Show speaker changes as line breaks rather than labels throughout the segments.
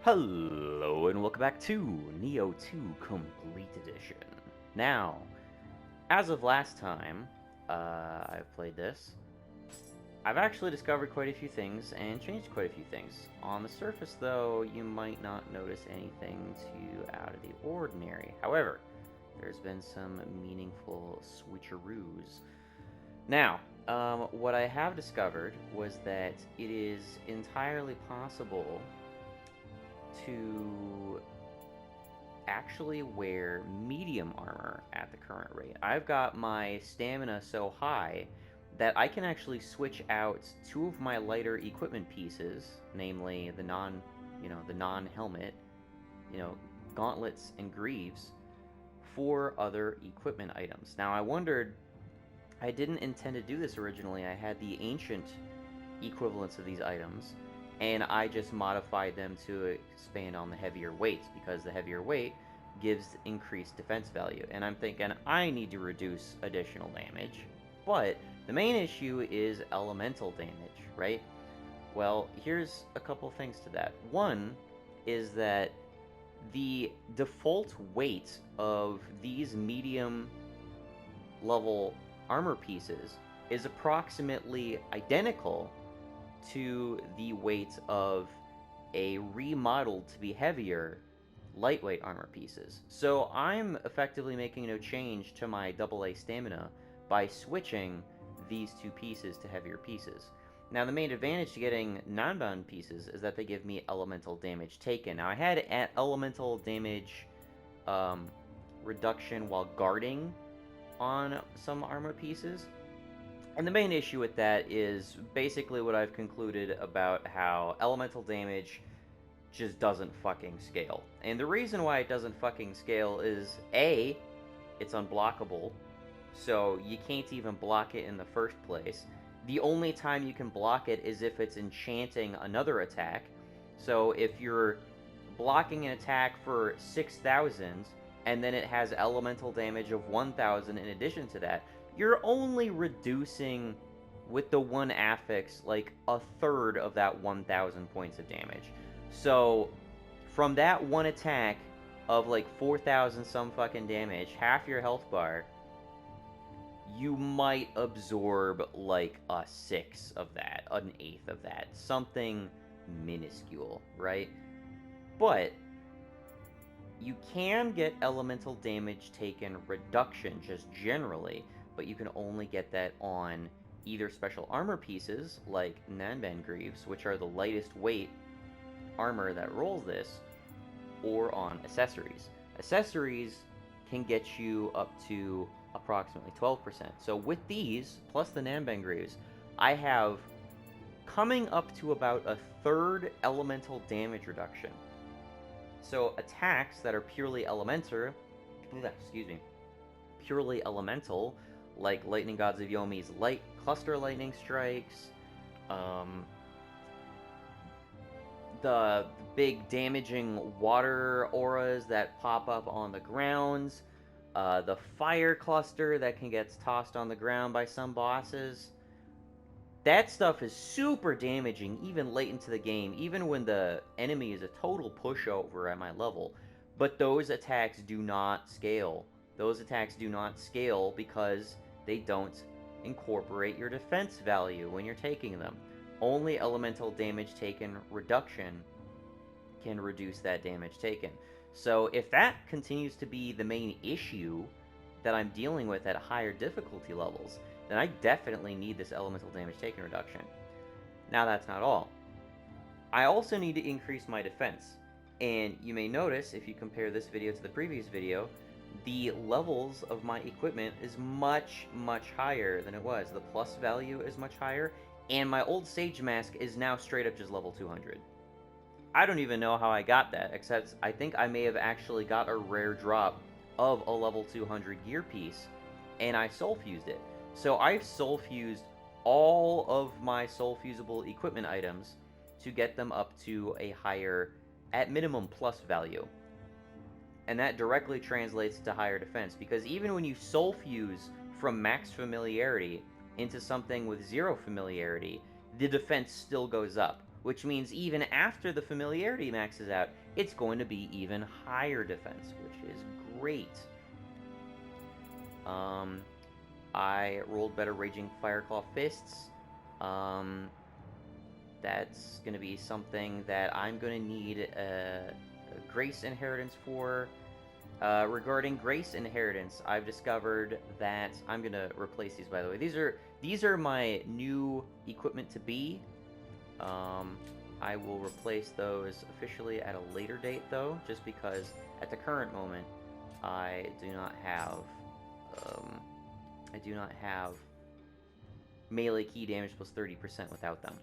Hello and welcome back to Nioh 2 Complete Edition. Now, as of last time I've played this, I've actually discovered quite a few things and changed quite a few things. On the surface though, you might not notice anything too out of the ordinary. However, there's been some meaningful switcheroos. Now, what I have discovered was that it is entirely possible to actually wear medium armor at the current rate. I've got my stamina so high that I can actually switch out two of my lighter equipment pieces, namely the non-helmet, gauntlets and greaves, for other equipment items. Now I wondered, I didn't intend to do this originally. I had the ancient equivalents of these items, and I just modified them to expand on the heavier weights because the heavier weight gives increased defense value. And I'm thinking I need to reduce additional damage, but the main issue is elemental damage, right? Well, here's a couple things to that. One is that the default weight of these medium level armor pieces is approximately identical to the weight of a remodeled to be heavier lightweight armor pieces. So I'm effectively making no change to my AA stamina by switching these two pieces to heavier pieces. Now the main advantage to getting non-bound pieces is that they give me elemental damage taken. Now I had elemental damage reduction while guarding on some armor pieces, and the main issue with that is basically what I've concluded about how elemental damage just doesn't fucking scale. And the reason why it doesn't fucking scale is A, it's unblockable, so you can't even block it in the first place. The only time you can block it is if it's enchanting another attack. So if you're blocking an attack for 6,000 and then it has elemental damage of 1,000 in addition to that, you're only reducing, with the one affix, like a third of that 1,000 points of damage. So from that one attack of like 4,000 some fucking damage, half your health bar, you might absorb like a sixth of that, an eighth of that, something minuscule, right? But you can get elemental damage taken reduction just generally, but you can only get that on either special armor pieces like Nanban Greaves, which are the lightest weight armor that rolls this, or on accessories. Accessories can get you up to approximately 12%. So with these, plus the Nanban Greaves, I have coming up to about a third elemental damage reduction. So attacks that are purely purely elemental, like Lightning Gods of Yomi's light cluster lightning strikes, the big damaging water auras that pop up on the grounds, the fire cluster that can get tossed on the ground by some bosses. That stuff is super damaging even late into the game, even when the enemy is a total pushover at my level. But those attacks do not scale. Those attacks do not scale because they don't incorporate your defense value when you're taking them. Only elemental damage taken reduction can reduce that damage taken. So if that continues to be the main issue that I'm dealing with at higher difficulty levels, then I definitely need this elemental damage taken reduction. Now that's not all. I also need to increase my defense. And you may notice, if you compare this video to the previous video, the levels of my equipment is much, much higher than it was. The plus value is much higher, and my old Sage Mask is now straight up just level 200. I don't even know how I got that, except I think I may have actually got a rare drop of a level 200 gear piece, and I soul fused it. So I've soul fused all of my soul fusible equipment items to get them up to a higher, at minimum, plus value. And that directly translates to higher defense, because even when you soul fuse from max familiarity into something with 0 familiarity, the defense still goes up. which means even after the familiarity maxes out, it's going to be even higher defense, which is great. I rolled better Raging Fireclaw Fists. That's going to be something that I'm going to need a Grace Inheritance for. Regarding Grace Inheritance, I've discovered that I'm going to replace these, by the way. These are my new equipment to be. I will replace those officially at a later date, though, just because at the current moment I do not have melee key damage plus 30% without them.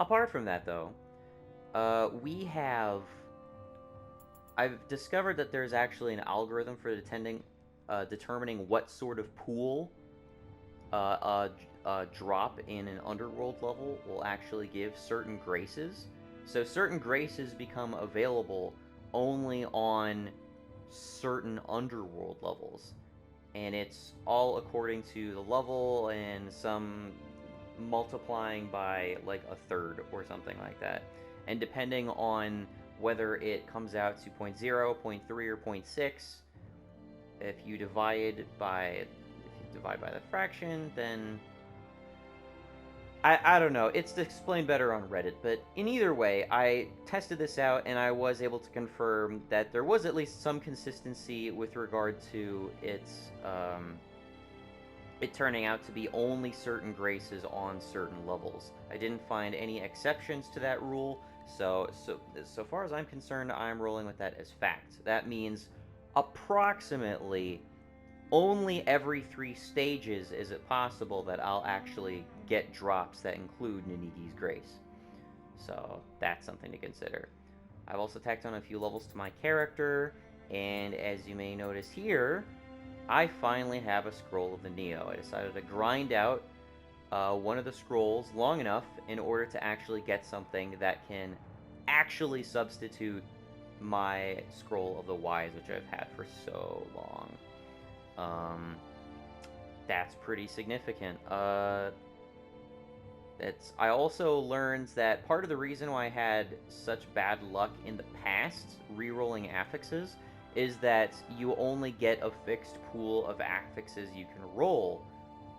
Apart from that, though, I've discovered that there's actually an algorithm for determining what sort of pool a drop in an underworld level will actually give certain graces. So certain graces become available only on certain underworld levels. And it's all according to the level and some multiplying by like a third or something like that. And depending on whether it comes out to 0.0, 0.3, or 0.6, if you divide by the fraction, then I don't know. It's explained better on Reddit, but in either way, I tested this out and I was able to confirm that there was at least some consistency with regard to it turning out to be only certain graces on certain levels. I didn't find any exceptions to that rule, so far as I'm concerned, I'm rolling with that as fact. That means approximately only every 3 stages is it possible that I'll actually get drops that include Ninigi's Grace. So that's something to consider. I've also tacked on a few levels to my character, and as you may notice here, I finally have a Scroll of the Nioh. I decided to grind out one of the scrolls long enough in order to actually get something that can actually substitute my Scroll of the Wise, which I've had for so long. That's pretty significant. I also learned that part of the reason why I had such bad luck in the past re-rolling affixes is that you only get a fixed pool of affixes you can roll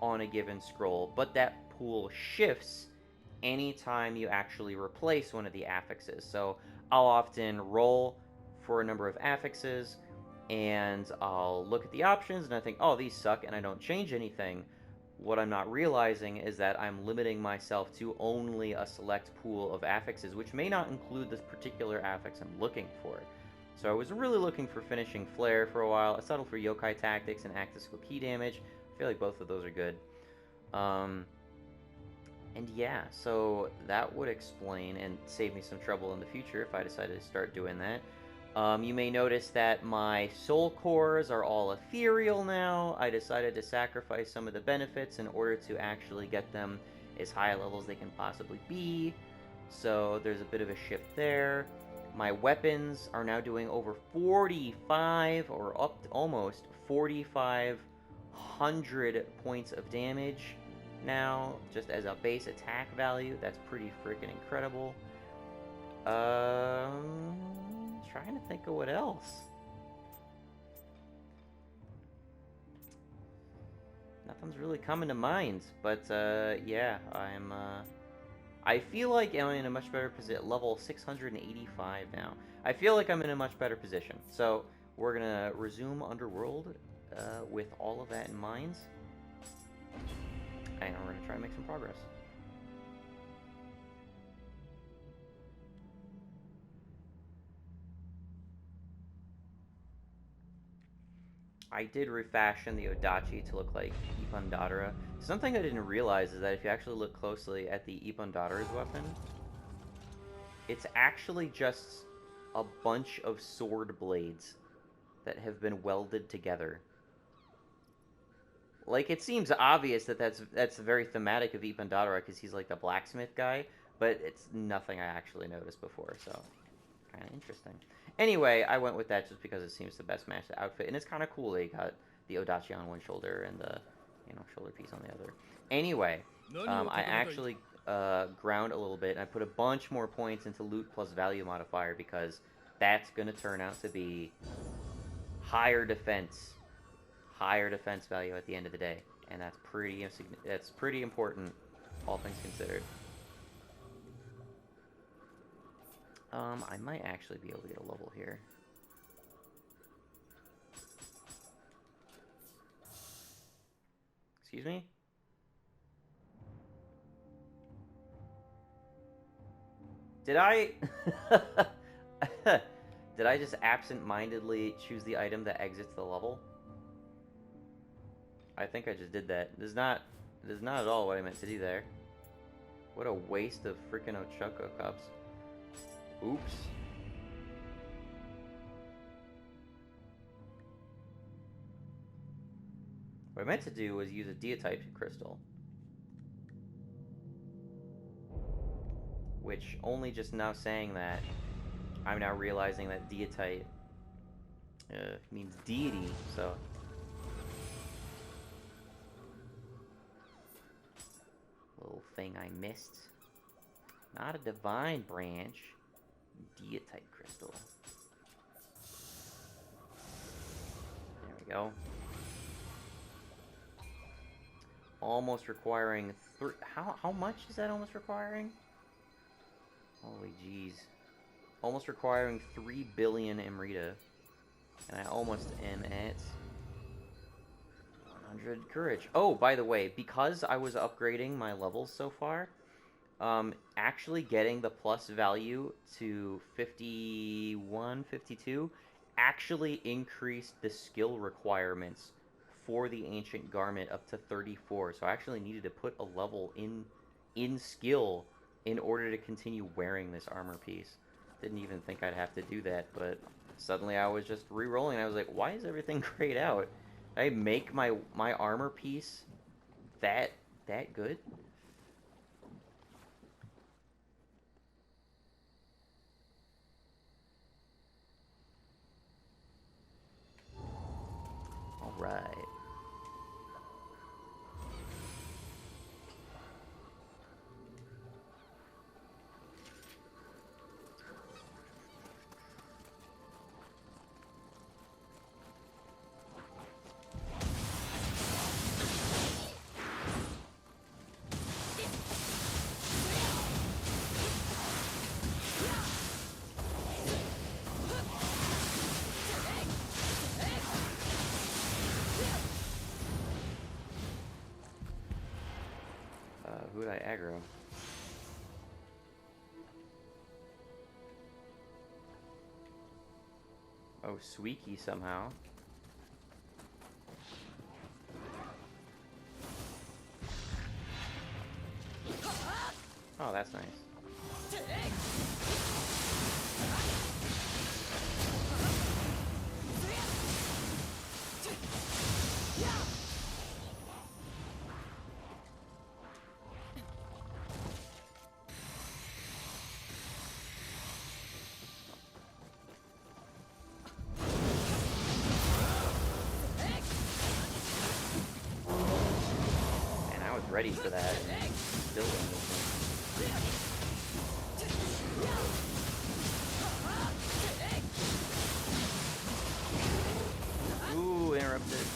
on a given scroll, but that pool shifts anytime you actually replace one of the affixes. So I'll often roll for a number of affixes, and I'll look at the options and I think, oh, these suck, and I don't change anything. What I'm not realizing is that I'm limiting myself to only a select pool of affixes, which may not include this particular affix I'm looking for. So I was really looking for Finishing Flare for a while. I settled for Yokai Tactics and Actical Key Damage. I feel like both of those are good. And yeah, so that would explain and save me some trouble in the future if I decided to start doing that. You may notice that my soul cores are all ethereal now. I decided to sacrifice some of the benefits in order to actually get them as high a level as they can possibly be. So there's a bit of a shift there. My weapons are now doing over 45 or up to almost 4,500 points of damage now, just as a base attack value. That's pretty freaking incredible. Trying to think of what else. Nothing's really coming to mind, but yeah, I feel like I'm in a much better position. Level 685 now. I feel like I'm in a much better position. So we're gonna resume Underworld with all of that in mind, and we're gonna try and make some progress. I did refashion the Odachi to look like Ipandadara. Something I didn't realize is that if you actually look closely at the Ipandadara's weapon, it's actually just a bunch of sword blades that have been welded together. Like, it seems obvious that that's very thematic of Ipandadara because he's like the blacksmith guy, but it's nothing I actually noticed before, so kind of interesting. Anyway, I went with that just because it seems to best match the outfit, and it's kind of cool. They got the Odachi on one shoulder and the shoulder piece on the other. Anyway, I actually ground a little bit, and I put a bunch more points into loot plus value modifier because that's going to turn out to be higher defense value at the end of the day, and that's pretty important, all things considered. I might actually be able to get a level here. Excuse me? Did I... Did I just absent-mindedly choose the item that exits the level? I think I just did that. It is not at all what I meant to do there. What a waste of freaking Ochoko cups. Oops. What I meant to do was use a Deotype crystal. Which, only just now saying that, I'm now realizing that Deotype means deity, so... Little thing I missed. Not a divine branch. Deotype crystal. There we go. Almost requiring how much is that almost requiring? Holy jeez. Almost requiring 3 billion Amrita. And I almost am at 100 courage. Oh, by the way, because I was upgrading my levels so far, actually getting the plus value to 51, 52 actually increased the skill requirements for the Ancient Garment up to 34. So I actually needed to put a level in skill in order to continue wearing this armor piece. Didn't even think I'd have to do that, but suddenly I was just re-rolling and I was like, why is everything grayed out? Did I make my armor piece that good? All right. Who did I aggro? Oh, Suiki somehow. Oh, that's nice. Ready for that, and still don't listen. Ooh, interrupted.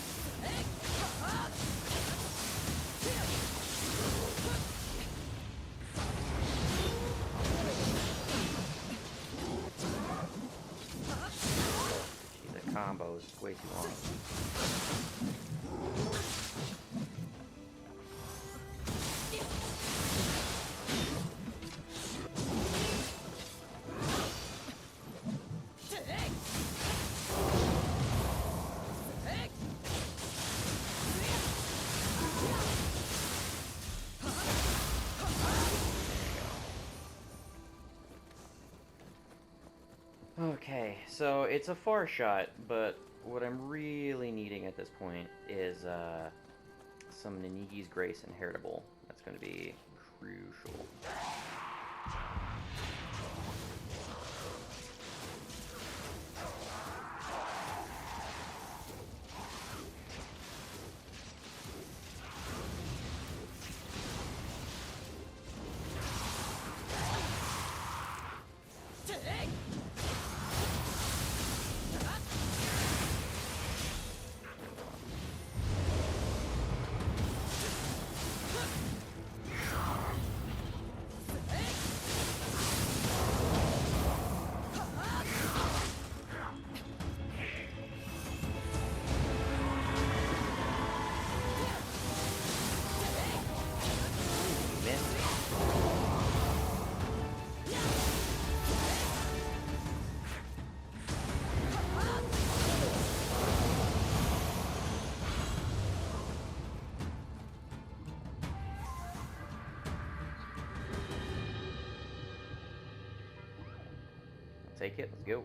She's a combo, it's way too long. Okay, so it's a far shot, but what I'm really needing at this point is some Ninigi's Grace inheritable. That's going to be crucial. take it. Let's go.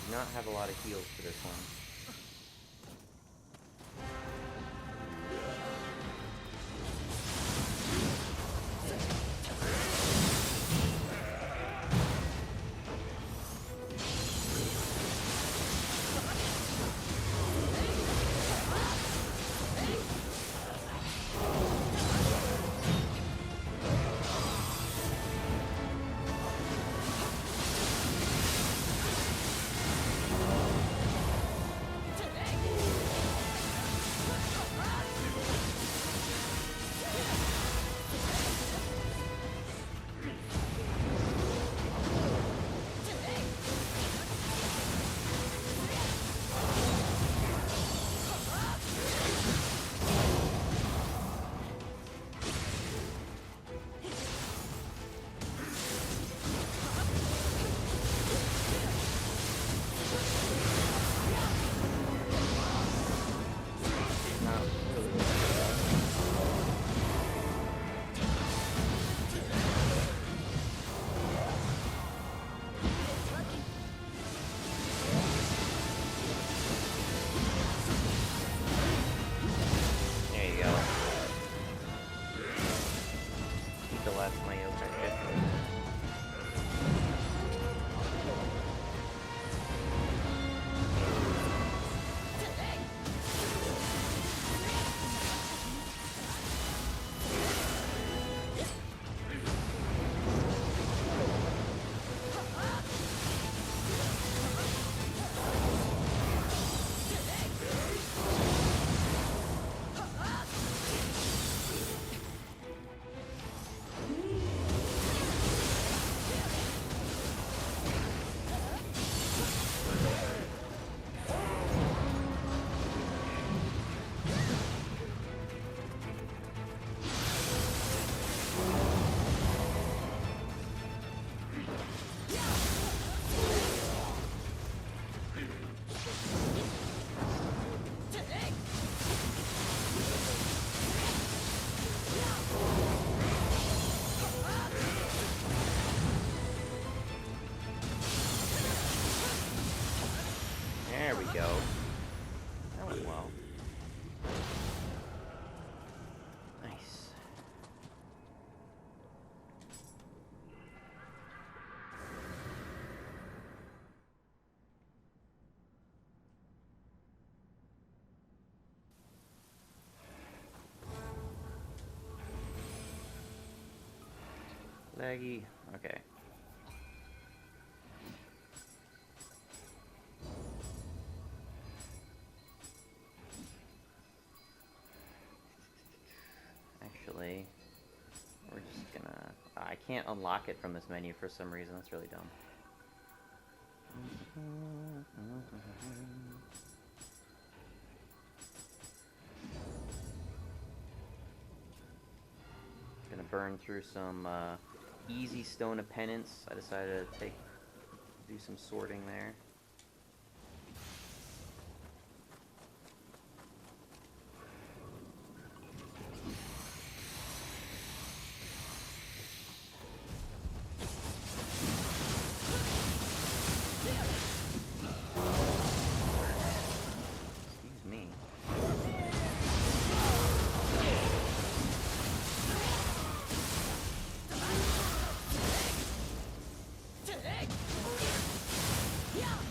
Do not have a lot of heals for this one. Go. That went well. Nice. Laggy. Okay. We're just gonna... I can't unlock it from this menu for some reason. That's really dumb. Gonna burn through some easy Stone of Penance. I decided to do some sorting there.
Yeah.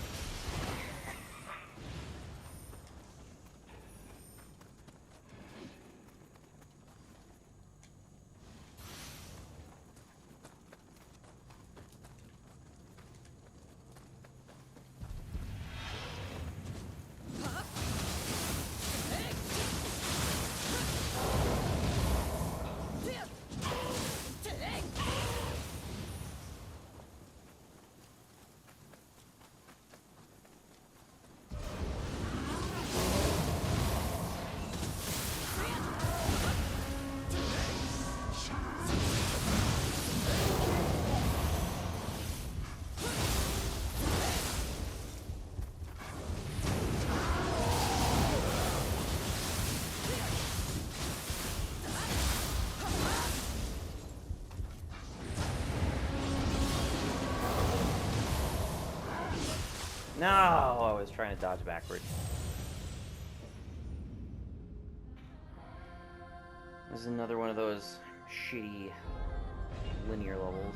No, I was trying to dodge backwards. This is another one of those shitty linear levels.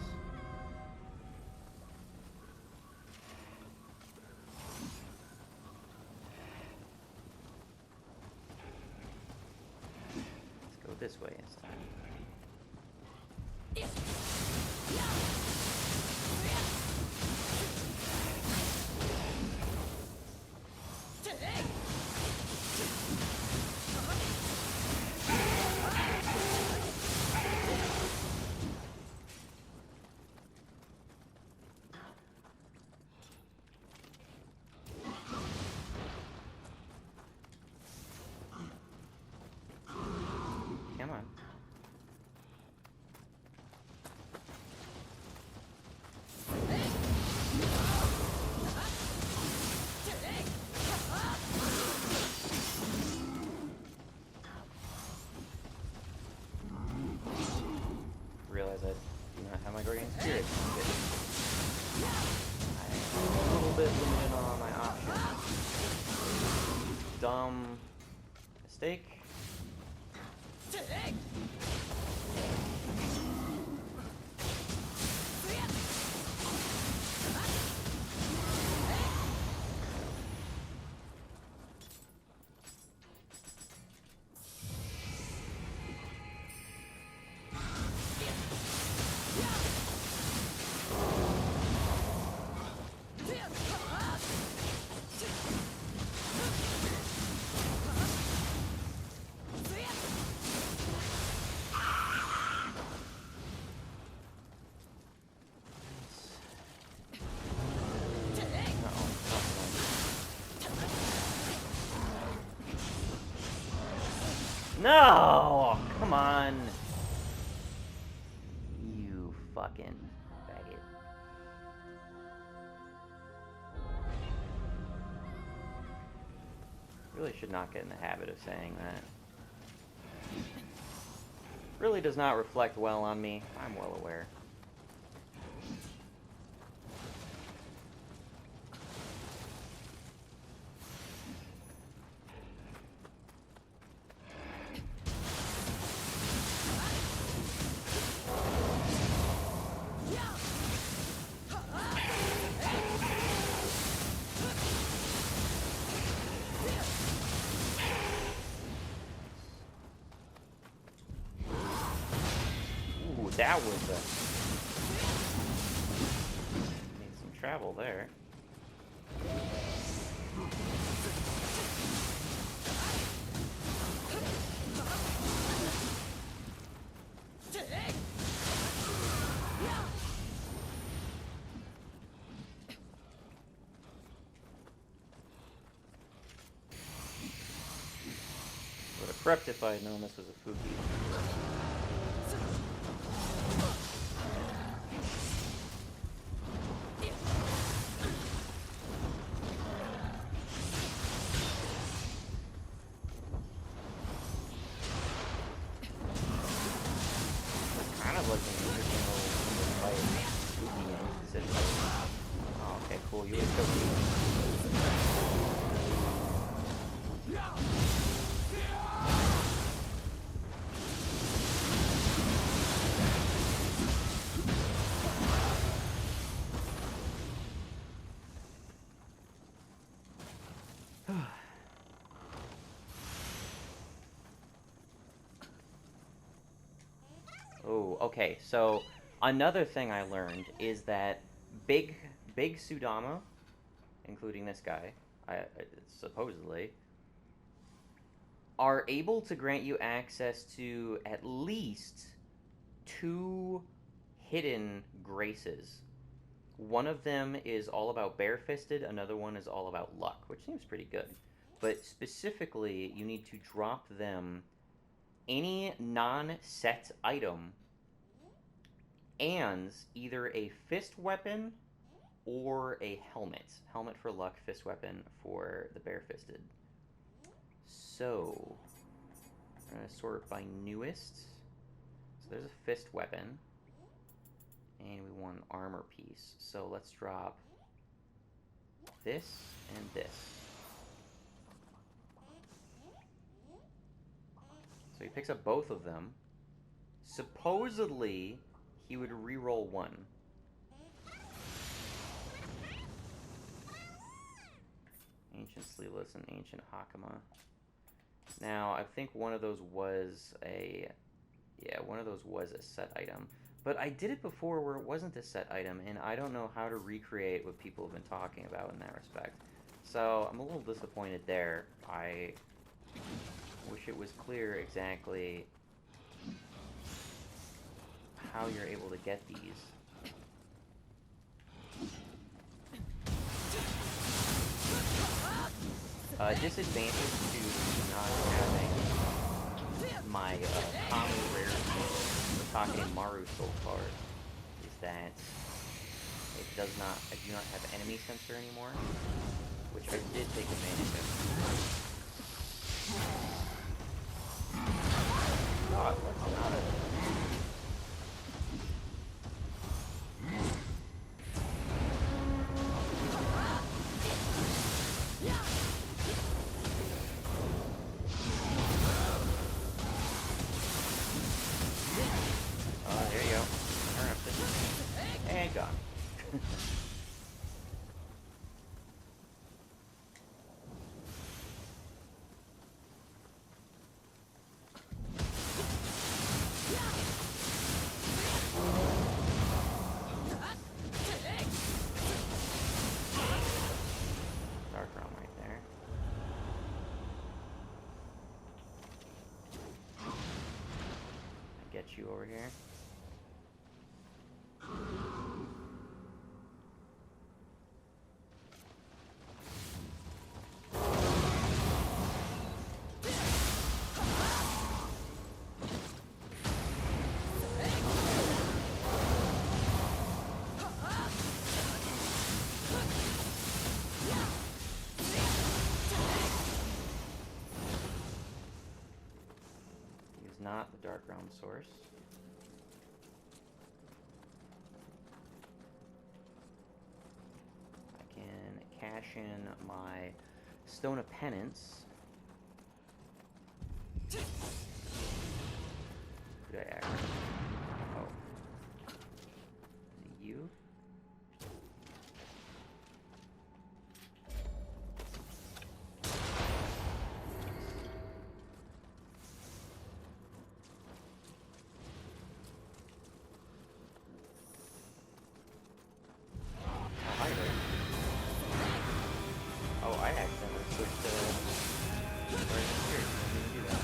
Let's go this way this time. Come on. Realize I do not have my Guardian Spirit. I'm a little bit limited on my options. Dumb mistake. No! Come on! You fucking faggot. Really should not get in the habit of saying that. Really does not reflect well on me. I'm well aware. That was need some travel there. Would have prepped if I had known this was a Fuki. Like an interesting little fight. Oh, okay, cool. You would Oh, okay. So another thing I learned is that big Sudama, including this guy, supposedly, are able to grant you access to at least 2 hidden graces. One of them is all about barefisted, another one is all about luck, which seems pretty good. But specifically, you need to drop them any non-set item and either a fist weapon or a helmet. Helmet for luck, fist weapon for the barefisted. So, we're going to sort by newest. So there's a fist weapon. And we want an armor piece. So let's drop this and this. So he picks up both of them. Supposedly, he would re-roll one. Ancient Sleeveless and Ancient Hakama. Now, I think one of those was a... Yeah, one of those was a set item. But I did it before where it wasn't a set item, and I don't know how to recreate what people have been talking about in that respect. So, I'm a little disappointed there. I wish it was clear exactly how you're able to get these. Disadvantage to not having my common rarity Otake Maru so far is that it does not, I do not have enemy sensor anymore, which I did take advantage of. God, what's not a... There you go. And gone. Dark realm right there. Get you over here. Not the Dark Realm source. I can cash in my Stone of Penance. Who did I act? Oh. Is it you? I accidentally switched to... Right here. I didn't do that.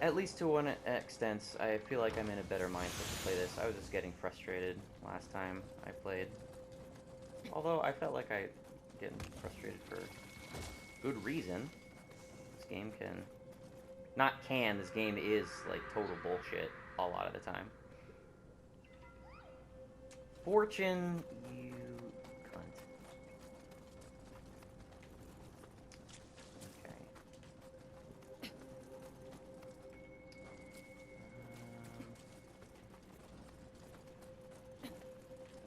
At least to one extent, I feel like I'm in a better mindset to play this. I was just getting frustrated last time I played. Although I felt like I getting frustrated for good reason. This game can... Not can, this game is, like, total bullshit a lot of the time. Fortune, you cunt. Okay.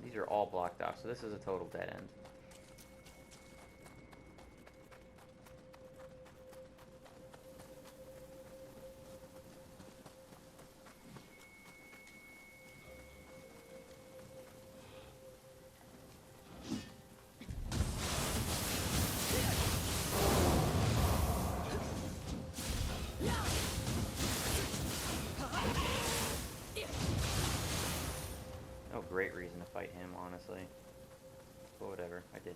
These are all blocked off, so this is a total dead end. No great reason to fight him, honestly. But whatever, I did.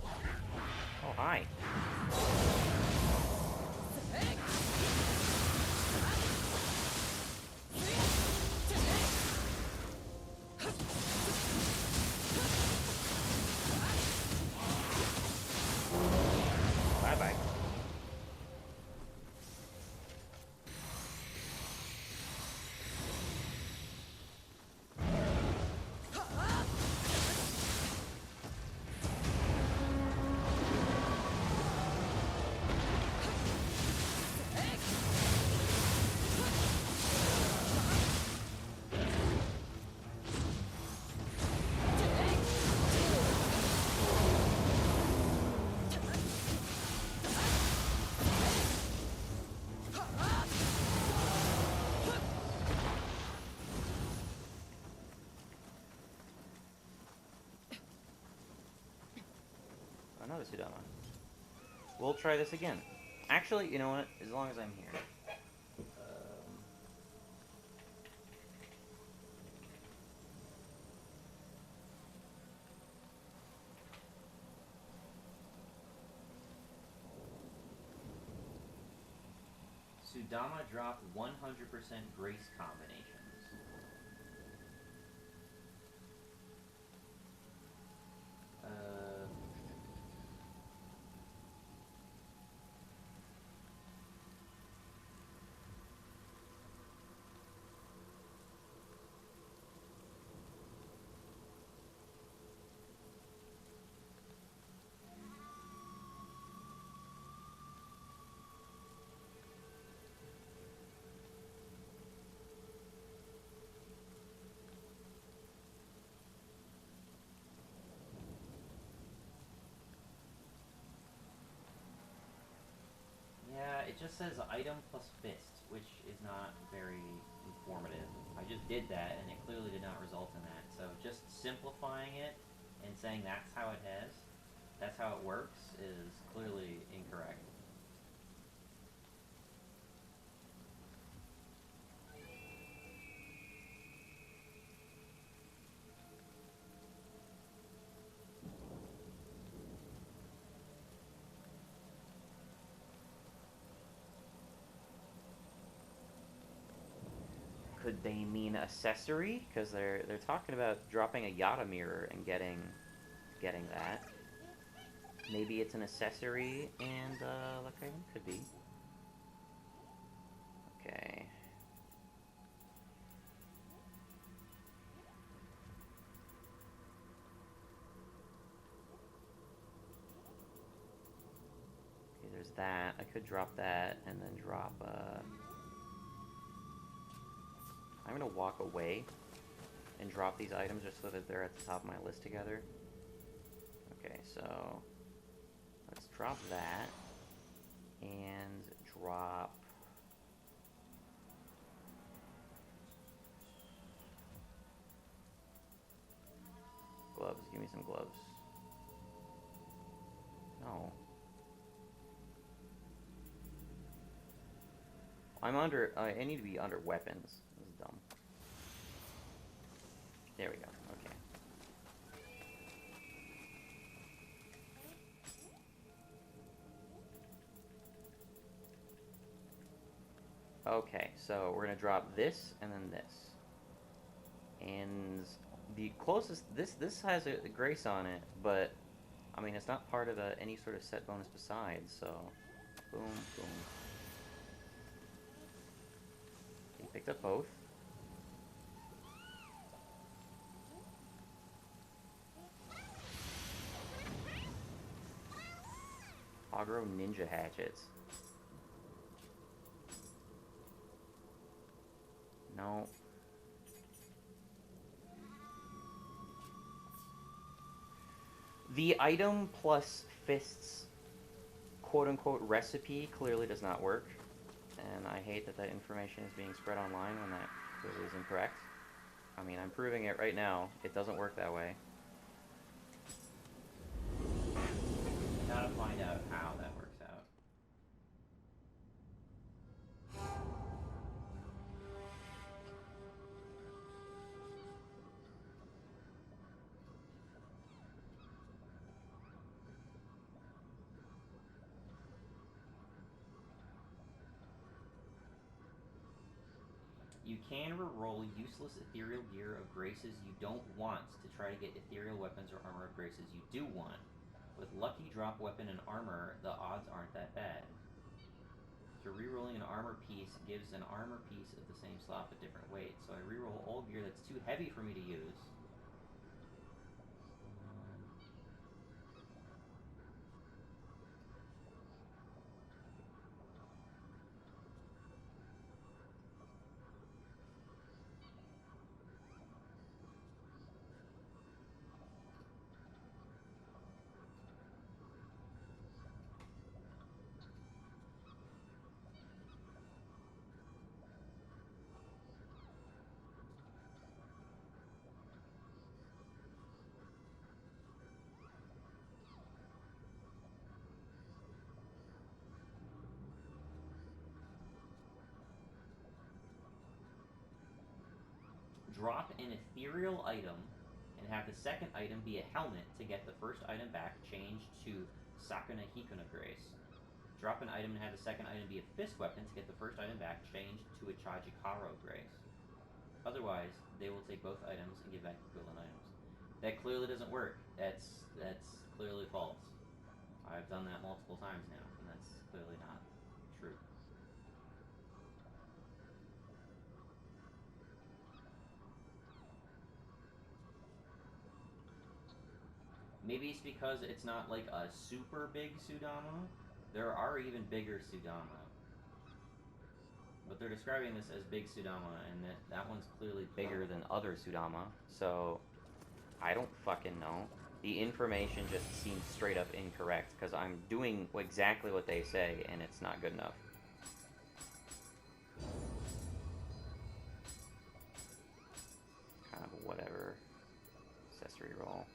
Oh, hi. Bye-bye. a Sudama. We'll try this again. Actually, you know what? As long as I'm here.
Sudama drop 100% Grace combinations. Uh, yeah, it just says item plus fist, which is not very informative. I just did that, and it clearly did not result in that. So just simplifying it and saying that's how it works, is clearly incorrect.
Could they mean accessory? Because they're talking about dropping a Yata mirror and getting that. Maybe it's an accessory and luck item? Could be. Okay. Okay, there's that. I could drop that and then drop I'm gonna walk away and drop these items just so that they're at the top of my list together. Okay, so let's drop that and drop gloves. Give me some gloves. No. I'm under. I need to be under weapons. This is dumb. There we go. Okay. Okay, so we're gonna drop this and then this. And the closest this has a grace on it, but I mean it's not part of any sort of set bonus besides. So, boom, boom. He picked up both. Agro ninja hatchets. No. The item plus fists quote unquote recipe clearly does not work. And I hate that that information is being spread online when that clearly is incorrect. I mean, I'm proving it right now. It doesn't work that way.
Gotta find out how that works out. You can reroll useless ethereal gear of graces you don't want to try to get ethereal weapons or armor of graces you do want. With lucky drop weapon and armor, the odds aren't that bad. So rerolling an armor piece gives an armor piece of the same slot but different weight. So I reroll all gear that's too heavy for me to use. drop an ethereal item and have the second item be a helmet to get the first item back changed to Sakuna Hikuna Grace. Drop an item and have the second item be a fist weapon to get the first item back changed to a Chajikaro Grace. Otherwise, they will take both items and give back equivalent items. That clearly doesn't work. That's clearly false. I've done that multiple times now, and that's clearly not true. Maybe it's because it's not like a super big Sudama. There are even bigger Sudama. But they're describing this as big Sudama, and that one's clearly
Bigger than other Sudama, so I don't fucking know. The information just seems straight up incorrect, because I'm doing exactly what they say, and it's not good enough. Kind of a whatever accessory roll.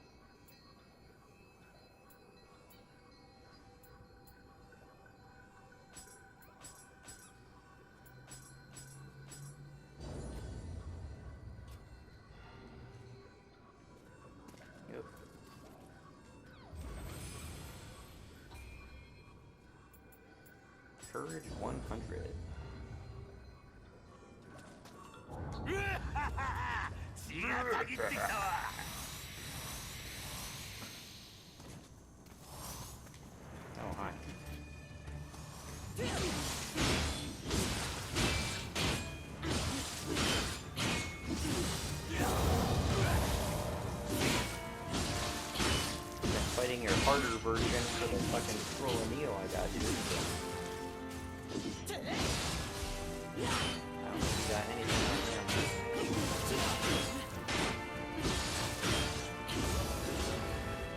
Courage 100. Oh, hi. You're fighting your harder version for the fucking scroll of Nioh I got, dude. I don't think you got anything on him.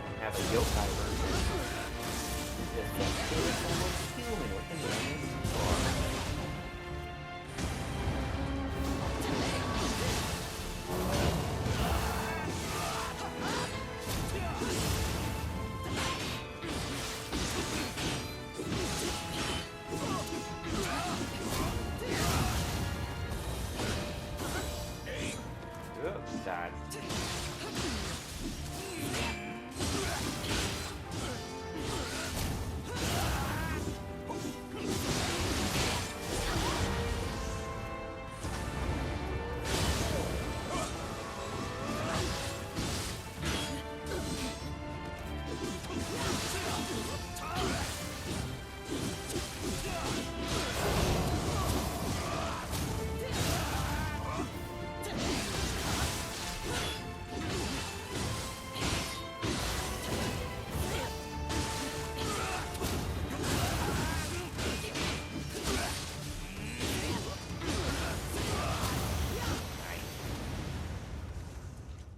I have a yokai version. Just almost human. What can you do? Died.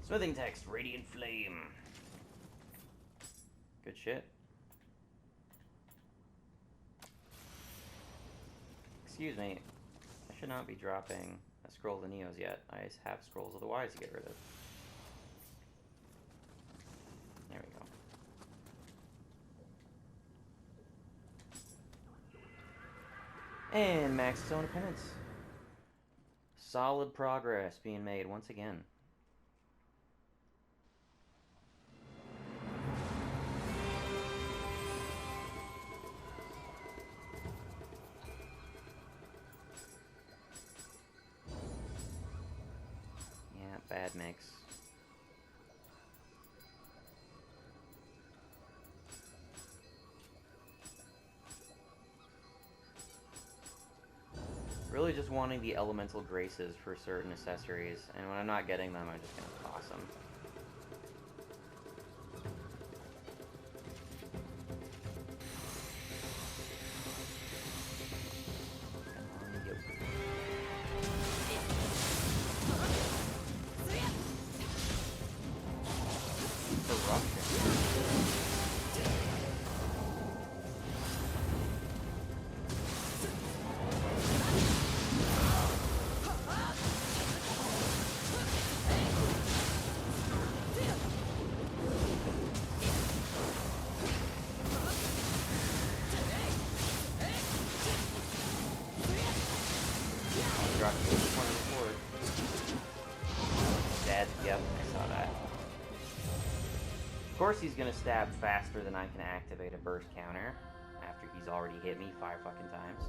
Smithing text, Radiant Flame. Good shit. Excuse me, I should not be dropping a Scroll of the Neos yet. I have Scrolls of the Wise to get rid of. There we go. And max Zone of Penance. Solid progress being made once again. Bad mix. Really just wanting the elemental graces for certain accessories, and when I'm not getting them, I'm just gonna toss them. Yep, I saw that. Of course he's gonna stab faster than I can activate a burst counter after he's already hit me 5 fucking times.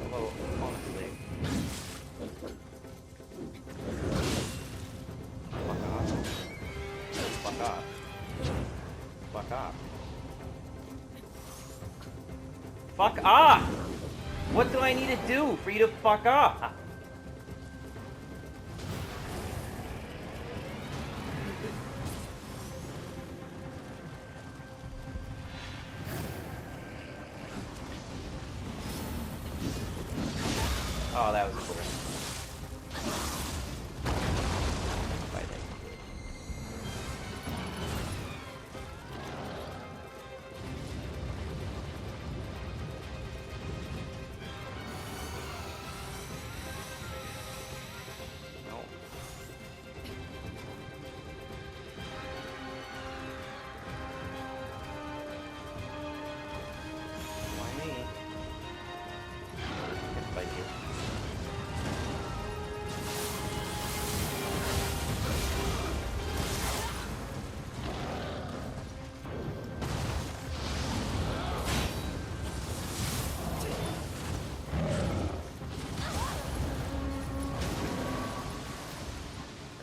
Although, honestly... Fuck off. Fuck off. Fuck off! What do I need to do for you to fuck off? Oh, that was cool.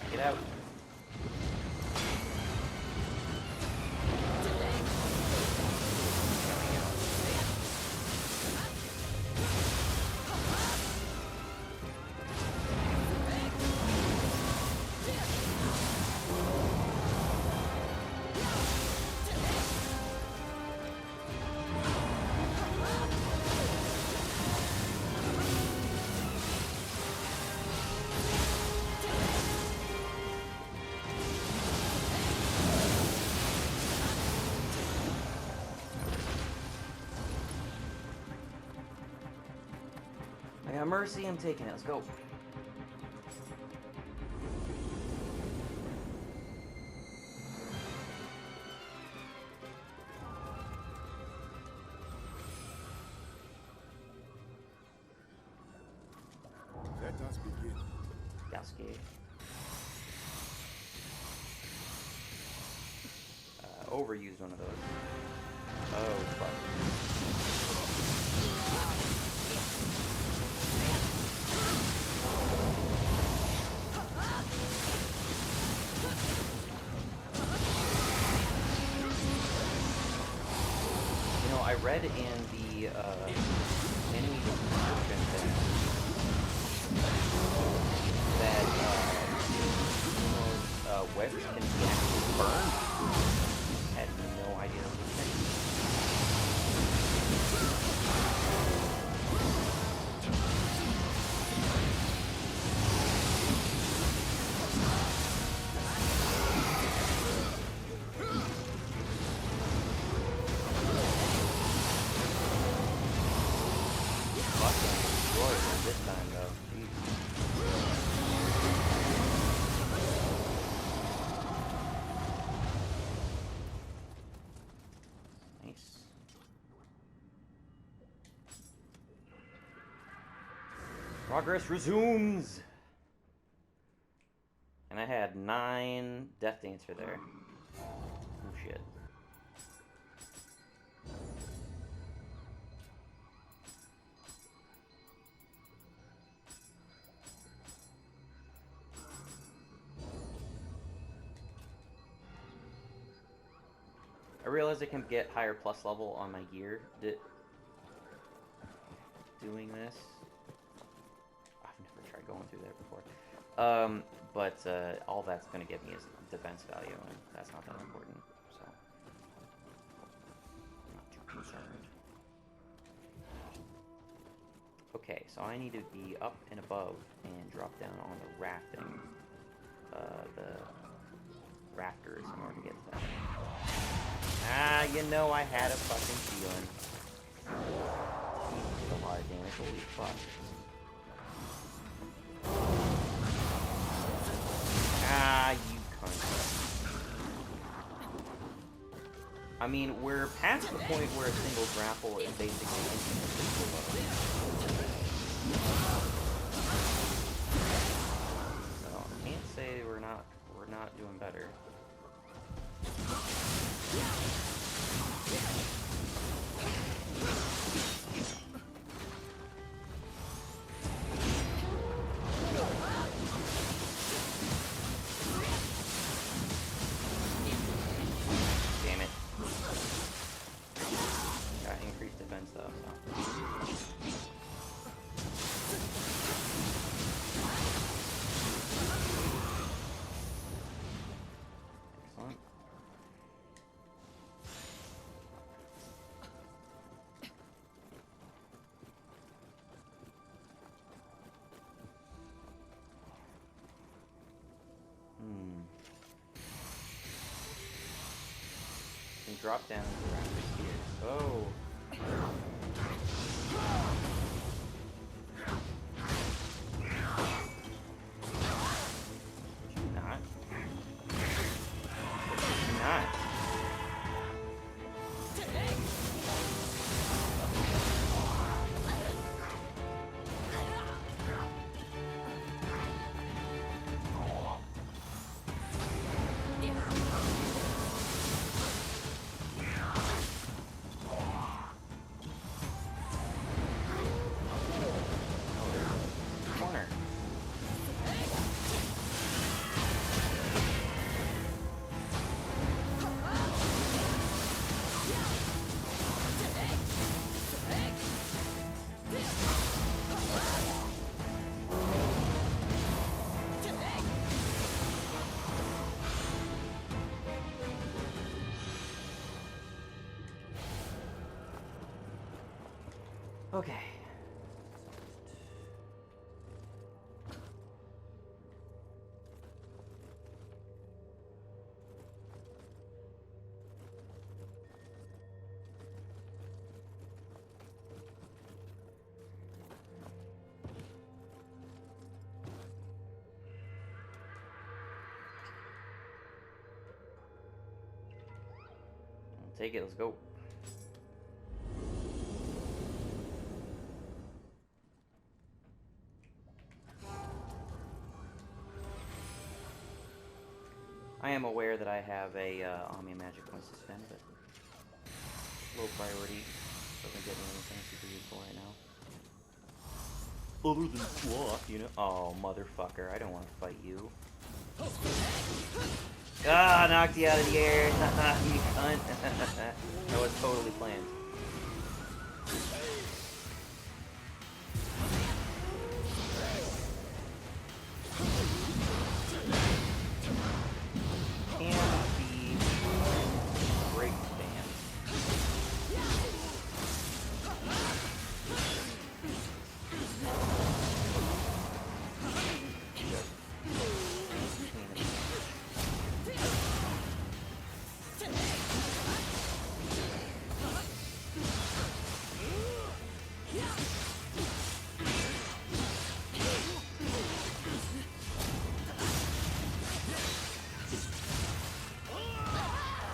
Get out. I got mercy, I'm taking it. Let's go.
Let us begin.
Yasuke. Overused one of those. Oh, fuck. You know, I read in the enemy description thing that webs can be actually burned. Had no idea that was a thing. Fucking destroyed him this time though. Jeez. Nice. Progress resumes! And I had 9 Death Dancer there. Oh shit. I realize I can get higher plus level on my gear doing this. I've never tried going through there before. But all that's going to give me is defense value, and that's not that important, so I'm not too concerned. Okay, so I need to be up and above and drop down on the rafting, the rafters in order to get to that. Ah, you know I had a fucking feeling. He did a lot of damage, holy fuck. Ah, you cunt. I mean, we're past the point where a single grapple is basically infinitely below. So I can't say we're not doing better. Damn it. Got increased defense though, so. Excellent. Can drop down around here. Oh. Did you not? Did you not? Corner. Okay. I'll take it, let's go. I am aware that I have a Omni Magic Point to spend, but low priority. Doesn't get me anything super useful right now. Other than sloth, you know? Oh, motherfucker, I don't want to fight you. Ah, knocked you out of the air. You cunt. That was totally planned. Can be break stand.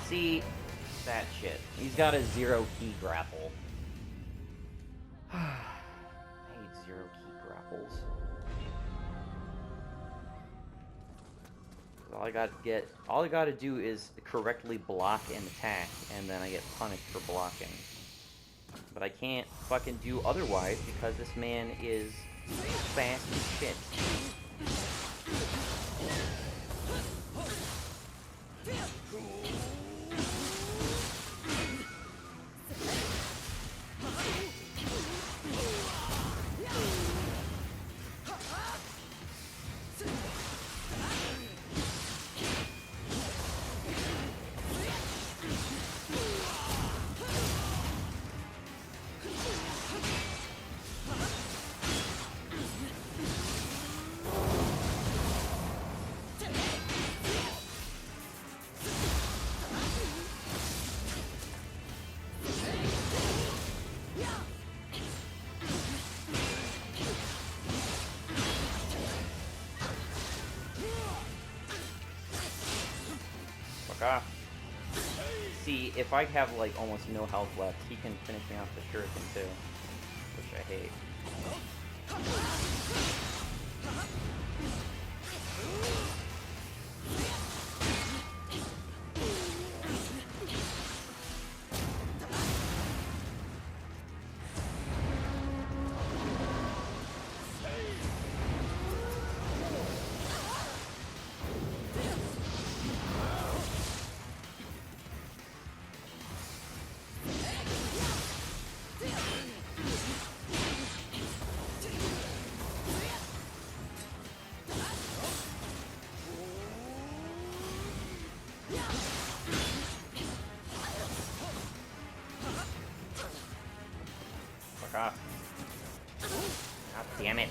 See, that shit. He's got a zero key grapple. I hate zero key grapples. All I gotta do is correctly block and attack, and then I get punished for blocking. But I can't fucking do otherwise because this man is fast as shit. Fuck off. See, if I have like almost no health left, he can finish me off the shuriken too, which I hate. Fuck off. God damn it.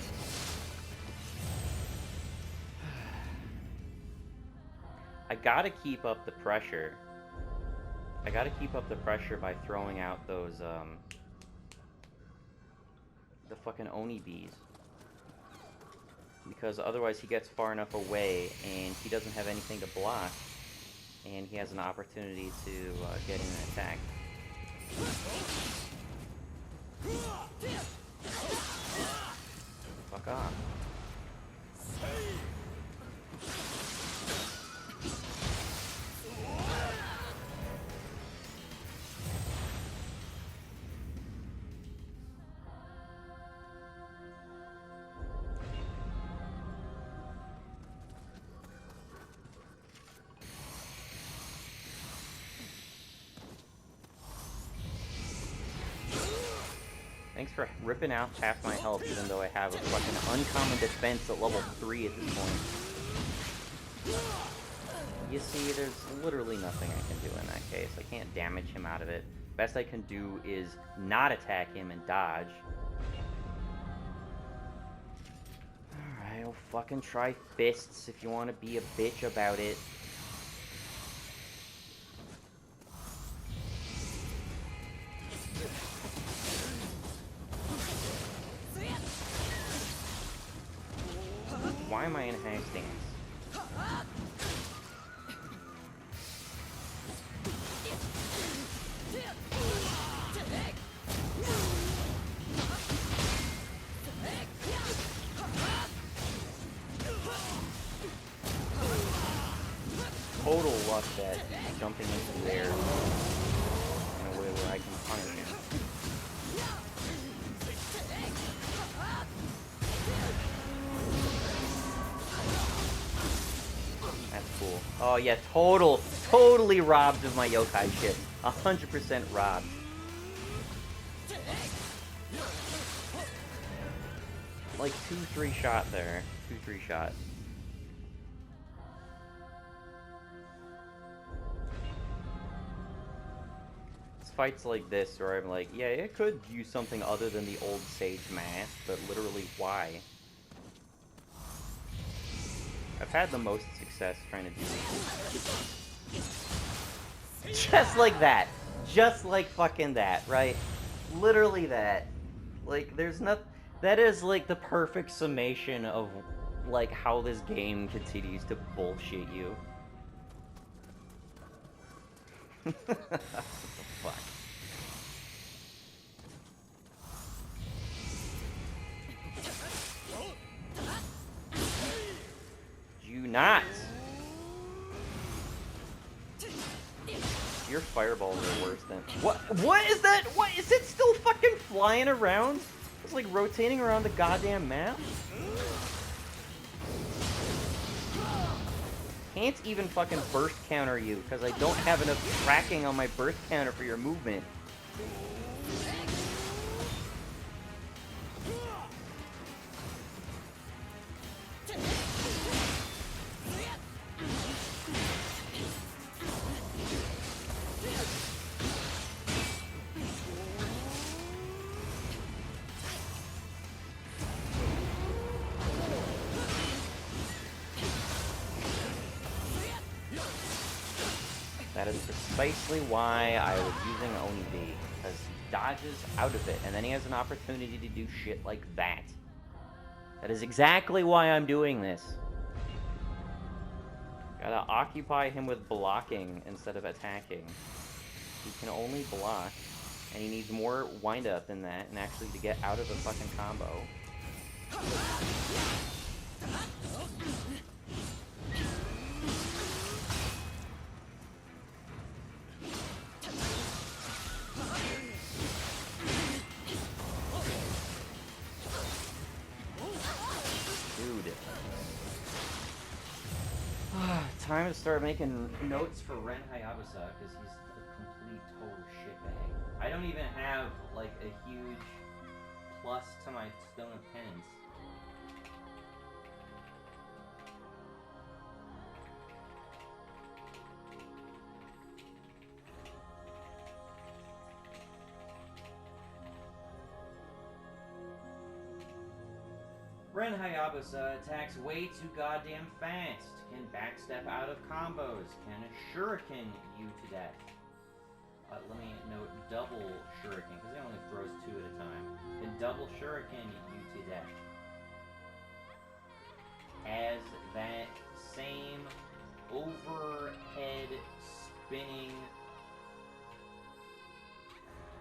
I gotta keep up the pressure. I gotta keep up the pressure by throwing out those, the fucking Oni bees. Because otherwise he gets far enough away and he doesn't have anything to block. And he has an opportunity to get in an attack. Fuck off. Thanks for ripping out half my health, even though I have a fucking uncommon defense at level 3 at this point. You see, there's literally nothing I can do in that case. I can't damage him out of it. Best I can do is not attack him and dodge. Alright, I'll fucking try fists if you want to be a bitch about it. Why am I in hang stance? Total luck that he's jumping into the air in a way where I can punish him. That's cool. Oh yeah, totally robbed of my yokai shit. 100% robbed. Like 2-3 shot there. 2-3 shot. It's fights like this where I'm like, yeah, it could use something other than the old Sage mask, but literally why? I've had the most success trying to do this. Just like that. Just like fucking that, right? Literally that. Like, there's not... That is, like, the perfect summation of, like, how this game continues to bullshit you. What the fuck? You not! Your fireballs are worse than... What is that? What? Is it still fucking flying around? It's like rotating around the goddamn map? Can't even fucking burst counter you, because I don't have enough tracking on my burst counter for your movement. That is precisely why I was using Oni B, because he dodges out of it, and then he has an opportunity to do shit like that. That is exactly why I'm doing this. Gotta occupy him with blocking instead of attacking. He can only block, and he needs more wind-up than that, and actually to get out of the fucking combo. Dude. Time to start making
Notes for Ren Hayabusa, because he's a complete total shitbag. I don't even have, like, a huge plus to my Stone of Penance. Ren Hayabusa attacks way too goddamn fast. Can backstep out of combos. Can shuriken you to death. Let me note double shuriken, because it only throws 2 at a time. Can double shuriken you to death. Has that same overhead spinning...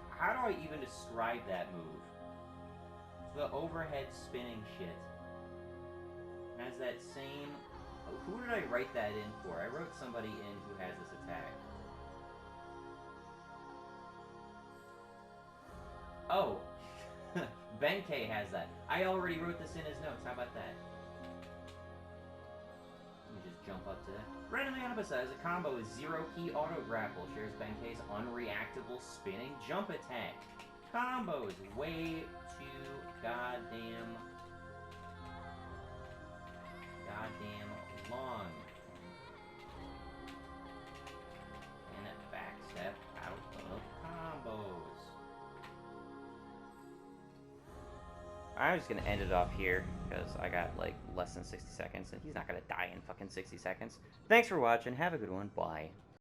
How do I even describe that move? The overhead spinning shit has that same... Who did I write that in for? I wrote somebody in who has this attack. Oh, Benkei has that. I already wrote this in his notes. How about that? Let me just jump up to that. Ren Hayabusa has a combo with 0-key auto grapple. Shares Benkei's unreactable spinning jump attack. Combos way too goddamn long. And a backstep out of combos.
I'm just gonna end it off here, because I got, like, less than 60 seconds, and he's not gonna die in fucking 60 seconds. Thanks for watching, have a good one, bye.